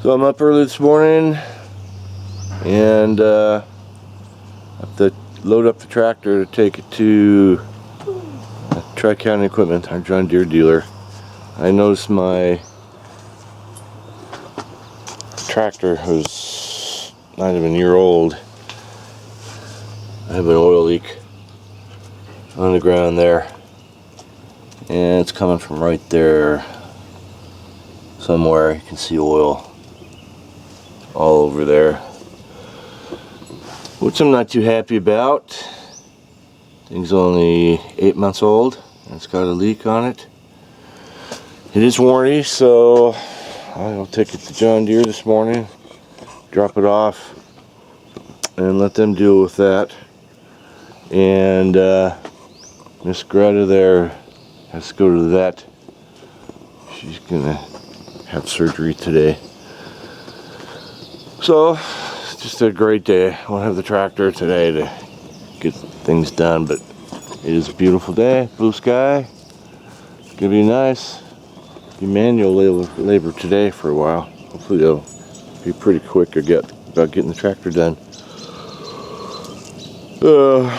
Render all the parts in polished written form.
So I'm up early this morning and have to load up the tractor to take it to Tri-County Equipment, our John Deere dealer. I noticed my tractor was not even a year old. I have an oil leak on the ground there, and it's coming from right there somewhere. You can see oil all over there, which I'm not too happy about. Thing's only 8 months old and it's got a leak on it. It is warranty, so I'll take it to John Deere this morning, drop it off, and let them deal with that. And Miss Greta there has to go to the vet. She's gonna have surgery today. So it's just a great day. I won't have the tractor today to get things done, but it is a beautiful day, blue sky. It's gonna be nice. Be manual labor today for a while. Hopefully they'll be pretty quick about getting the tractor done. So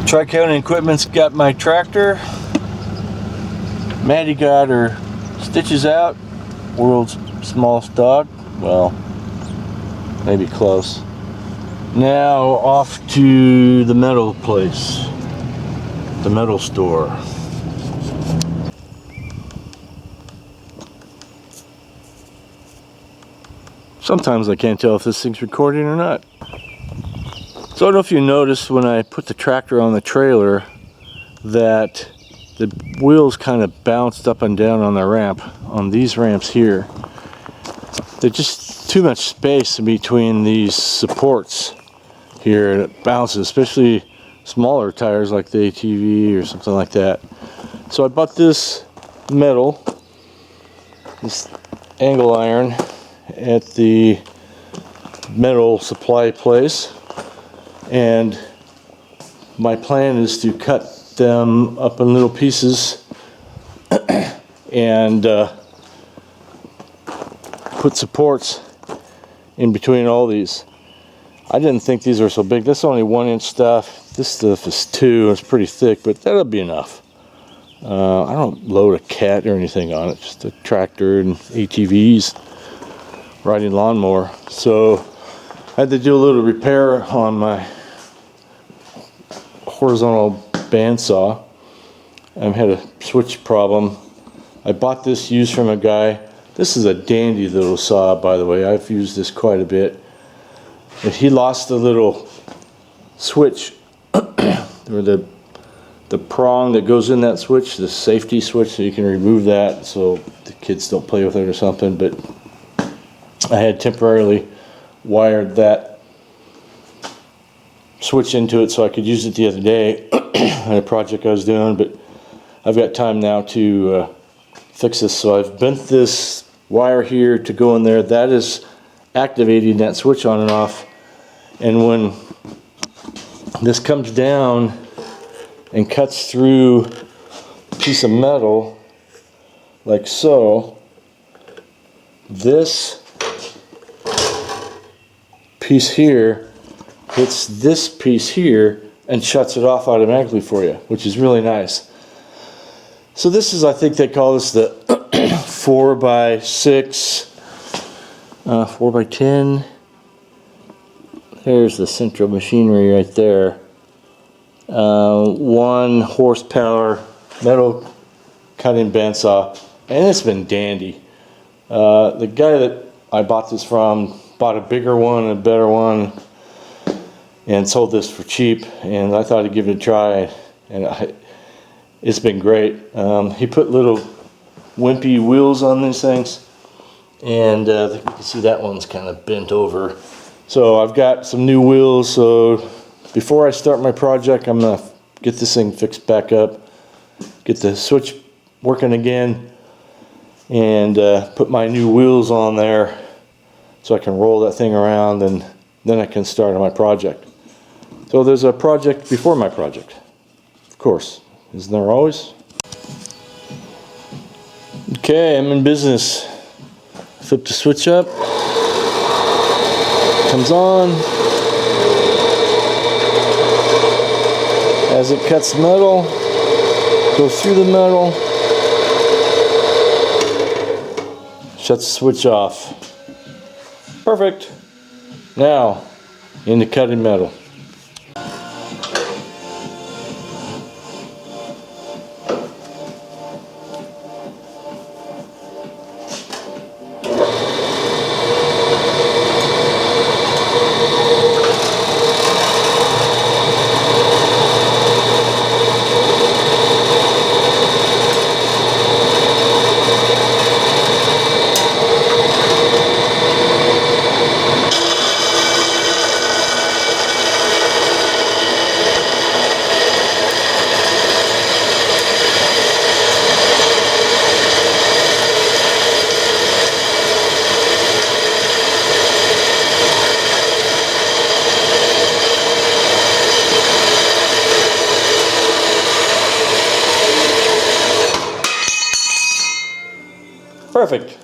Tri-County Equipment's got my tractor. Maddie got her stitches out. World's smallest dog. Well, maybe close. Now off to the metal place, the metal store. Sometimes I can't tell if this thing's recording or not. So I don't know if you noticed when I put the tractor on the trailer that the wheels kind of bounced up and down on the ramp, on these ramps here. There's just too much space in between these supports here, and it bounces, especially smaller tires like the ATV or something like that. So I bought this metal, this angle iron at the metal supply place. And my plan is to cut them up in little pieces and put supports in between all these. I didn't think these were so big. That's only 1 inch stuff. This stuff is 2. It's pretty thick, but that'll be enough. I don't load a cat or anything on it, just a tractor and ATVs, riding lawnmower. So I had to do a little repair on my horizontal bandsaw. I had a switch problem. I bought this used from a guy. This is a dandy little saw, by the way. I've used this quite a bit. But he lost the little switch, or the prong that goes in that switch, the safety switch, so you can remove that so the kids don't play with it or something. But I had temporarily wired that switch into it so I could use it the other day on a project I was doing, but I've got time now to fix this. So I've bent this wire here to go in there. That is activating that switch on and off. And when this comes down and cuts through a piece of metal, like so, this piece here hits this piece here and shuts it off automatically for you, which is really nice. So this is, I think they call this the 4x6, 4x10. There's the central machinery right there. 1 horsepower metal cutting bandsaw, and it's been dandy. The guy that I bought this from bought a bigger one, a better one, and sold this for cheap, and I thought I'd give it a try, and it's been great. He put little wimpy wheels on these things, and you can see that one's kind of bent over. So I've got some new wheels, so before I start my project, I'm going to get this thing fixed back up, get the switch working again, and put my new wheels on there so I can roll that thing around, and then I can start on my project. So there's a project before my project, of course, isn't there always? Okay, I'm in business. Flip the switch up, comes on. As it cuts metal, goes through the metal, shuts the switch off. Perfect. Now, into cutting metal. Perfect.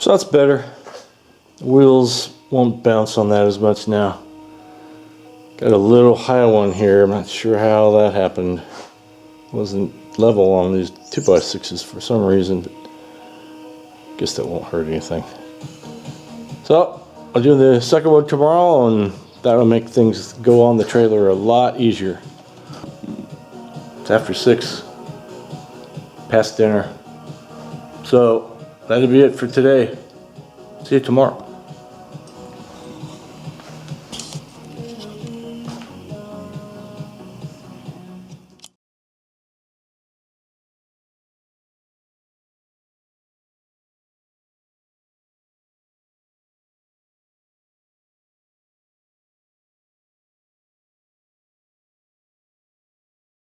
So that's better. The wheels won't bounce on that as much now. Got a little high one here. I'm not sure how that happened. Wasn't level on these 2x6s for some reason, but I guess that won't hurt anything. So I'll do the second one tomorrow, and that'll make things go on the trailer a lot easier. It's after 6, past dinner. So that'll be it for today. See you tomorrow.